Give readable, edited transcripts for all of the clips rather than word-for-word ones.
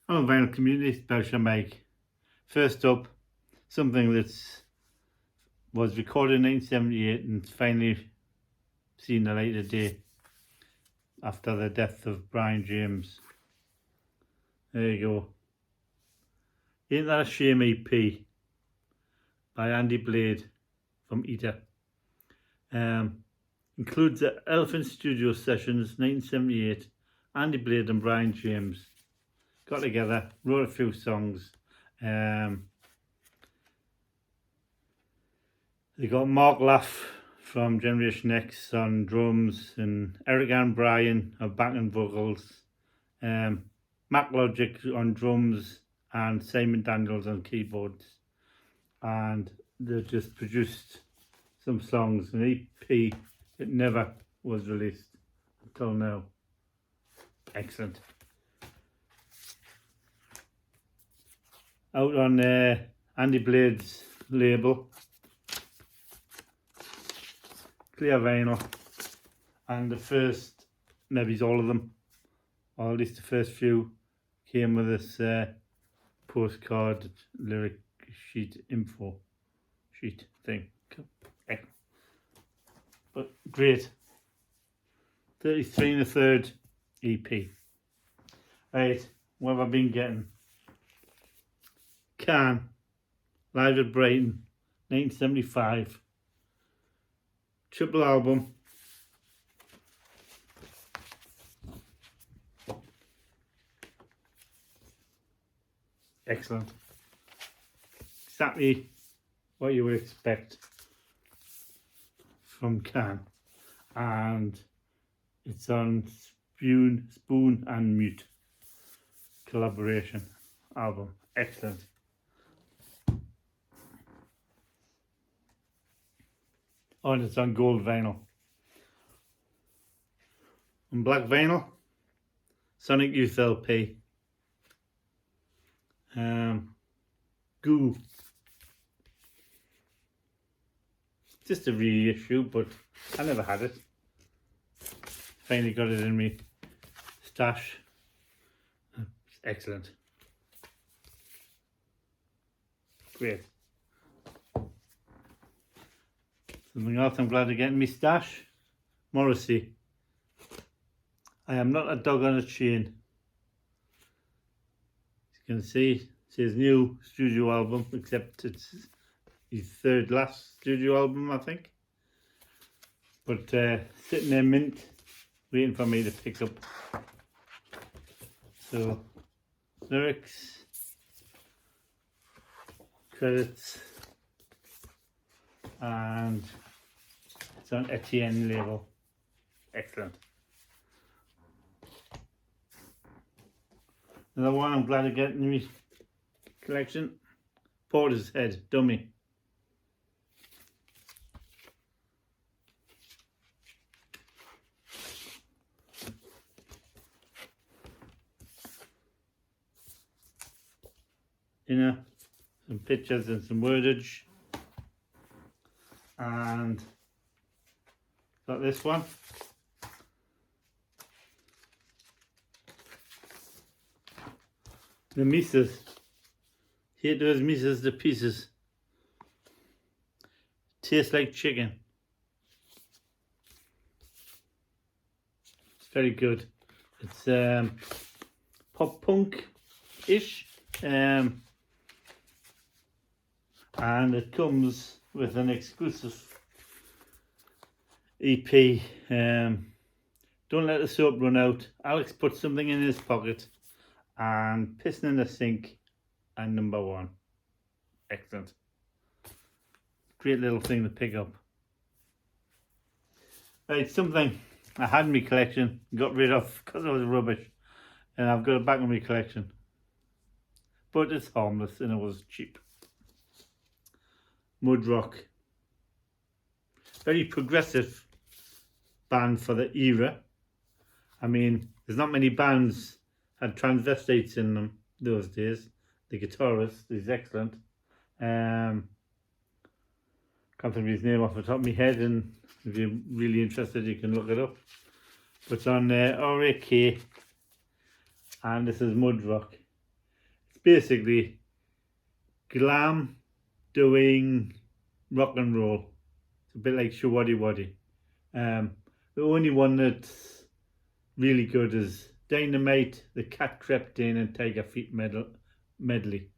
Hello Vinyl Community, Belcher Mike. First up, something that was recorded in 1978 and finally seen the light of day after the death of Brian James. There you go. Ain't That a Shame EP by Andy Blade from Eater. Includes the Elephant Studio Sessions 1978. Andy Blade and Brian James got together, wrote a few songs. They got Mark Laff from Generation X on drums and Eric and Brian on backing vocals. Mac Logic on drums and Simon Daniels on keyboards. And they just produced some songs, an EP that never was released until now. Excellent. Out on Andy Blade's label, clear vinyl, and the first, maybe all of them, or at least the first few, came with this postcard lyric sheet info sheet thing. But great. 33 1/3 EP. Right, what have I been getting? Can, live at Brighton, 1975. Triple album. Excellent. Exactly what you would expect from Can. And it's on Spoon and Mute collaboration album. Excellent. Oh, and it's on gold vinyl. On black vinyl, Sonic Youth LP. Goo. Just a reissue, but I never had it. Finally got it in me stash. Excellent. Great. Something else I'm glad to get in my stash. Morrissey. I Am Not a Dog on a Chain. As you can see, it's his new studio album, except it's his third last studio album, I think. But sitting there mint, waiting for me to pick up. So, lyrics, credits, and it's on Etienne label. Excellent. Another one I'm glad to get in my collection. Portishead, Dummy. Some pictures and some wordage. And got this one. The Mises. Here does Mises the pieces. Tastes like chicken. It's very good. It's pop punk-ish. And it comes with an exclusive EP. Don't Let the Soap Run Out. Alex put something in his pocket and Pissing in the Sink and number one. Excellent. Great little thing to pick up. Right, something I had in my collection, got rid of because it was rubbish, and I've got it back in my collection. But it's harmless and it was cheap. Mud Rock. Very progressive band for the era. I mean, there's not many bands had transvestites in them those days. The guitarist is excellent. Can't think of his name off the top of my head, and if you're really interested you can look it up. But it's on RAK, and this is Mud Rock. basically glam doing rock and roll. It's a bit like Shawaddy Waddy. The only one that's really good is Dynamite, The Cat Crept In, and Tiger Feet medley.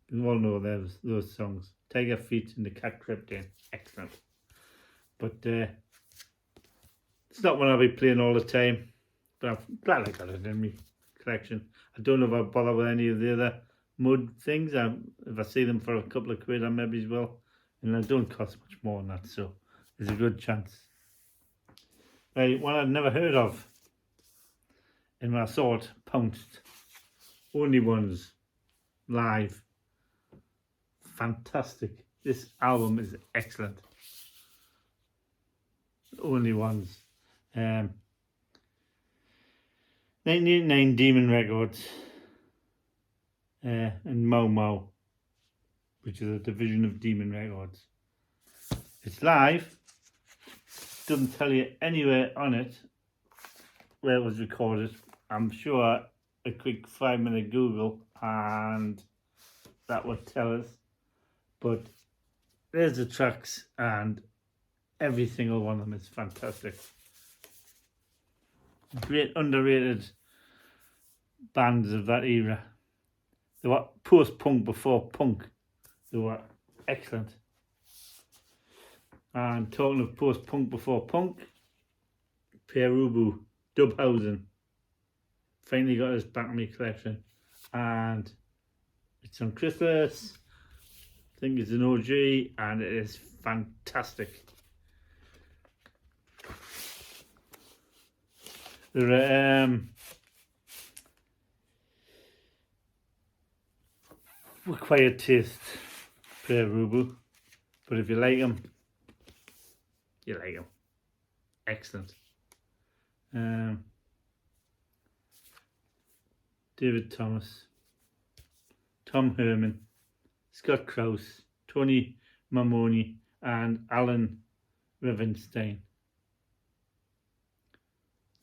You all know those songs. Tiger Feet and The Cat Crept In. Excellent. But it's not one I'll be playing all the time. But I'm glad I got it in my collection. I don't know if I'll bother with any of the other mud things. If I see them for a couple of quid, I maybe as well. And they don't cost much more than that, so there's a good chance. Right, one I'd never heard of. And when I saw it, pounced. Only Ones live. Fantastic. This album is excellent. Only Ones. 1989 Demon Records. And Mau Mau, which is a division of Demon Records. It's live. Doesn't tell you anywhere on it where it was recorded. I'm sure a quick 5-minute Google and that would tell us. But there's the tracks, and every single one of them is fantastic. Great underrated bands of that era. They were post-punk before punk. They were excellent. And talking of post-punk before punk, Perubu, Dubhausen. Finally got this back in my collection. And it's on Christmas. I think it's an OG, and it is fantastic. They're acquired taste, Perubu. But if you like them, you like them. Excellent. David Thomas, Tom Herman, Scott Kraus, Tony Mamoni, and Alan Revenstein.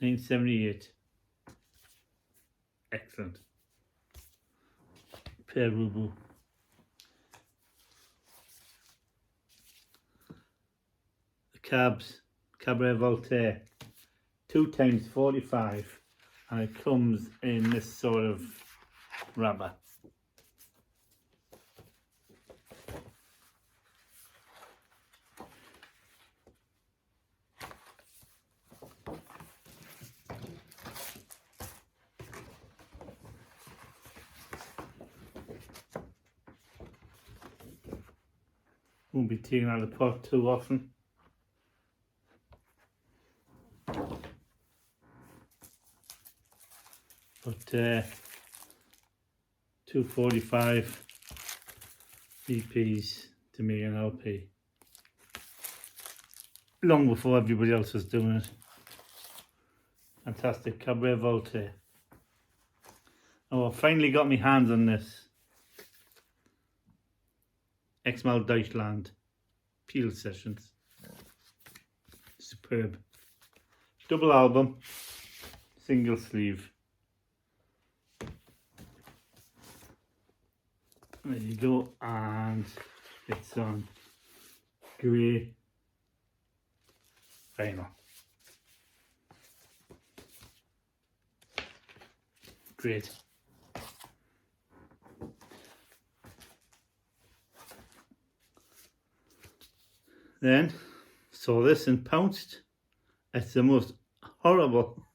1978. Excellent. Perubu. The Cabs, Cabaret Voltaire, 2 times 45, and it comes in this sort of rubber. Won't be taken out of the pot too often. But 245 EPs to me an LP. Long before everybody else was doing it. Fantastic. Cabaret Voltaire. Oh, I finally got my hands on this. Exmal Deutschland Peel Sessions. Superb. Double album, single sleeve. There you go, and it's on grey vinyl. Great. Then saw this and pounced. It's the most horrible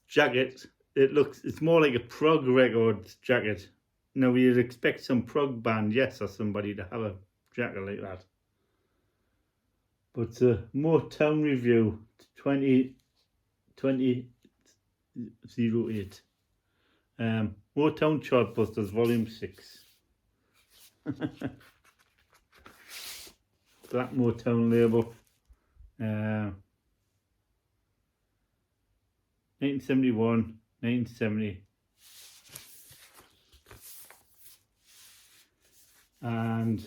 jacket. It's more like a prog record jacket. Now you'd expect some prog band, yes, or somebody to have a jacket like that. But Motown Review 2008. Motown Chartbusters Volume 6. Black Motown label. 1971, 1970. And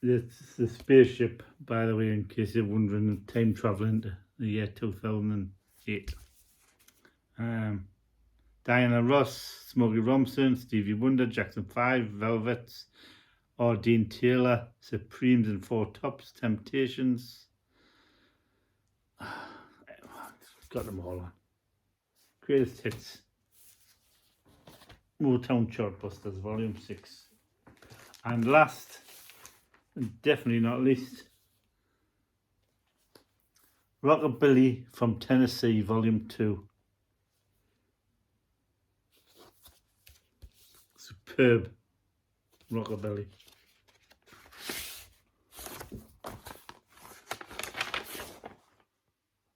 it's the spaceship, by the way, in case you're wondering, time travelling to the year 2000 8. Diana Ross, Smokey Robinson, Stevie Wonder, Jackson 5, Velvets, Dean Taylor, Supremes and Four Tops, Temptations. Got them all on. Greatest Hits. Motown Chartbusters, Volume 6. And last, and definitely not least, Rockabilly from Tennessee, Volume 2. Superb Rockabilly.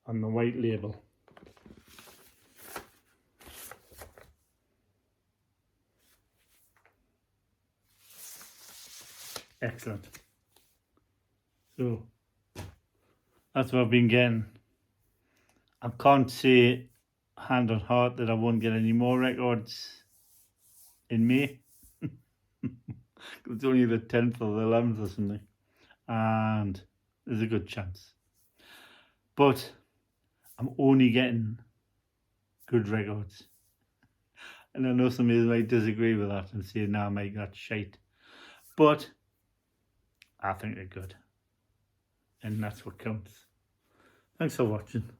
On the white label. Excellent. So that's what I've been getting. I can't say hand on heart that I won't get any more records in May. It's only the 10th or the 11th or something, and there's a good chance. But I'm only getting good records. And I know some of you might disagree with that and say, nah, mate, that's shite. But I think they're good. And that's what counts. Thanks for watching.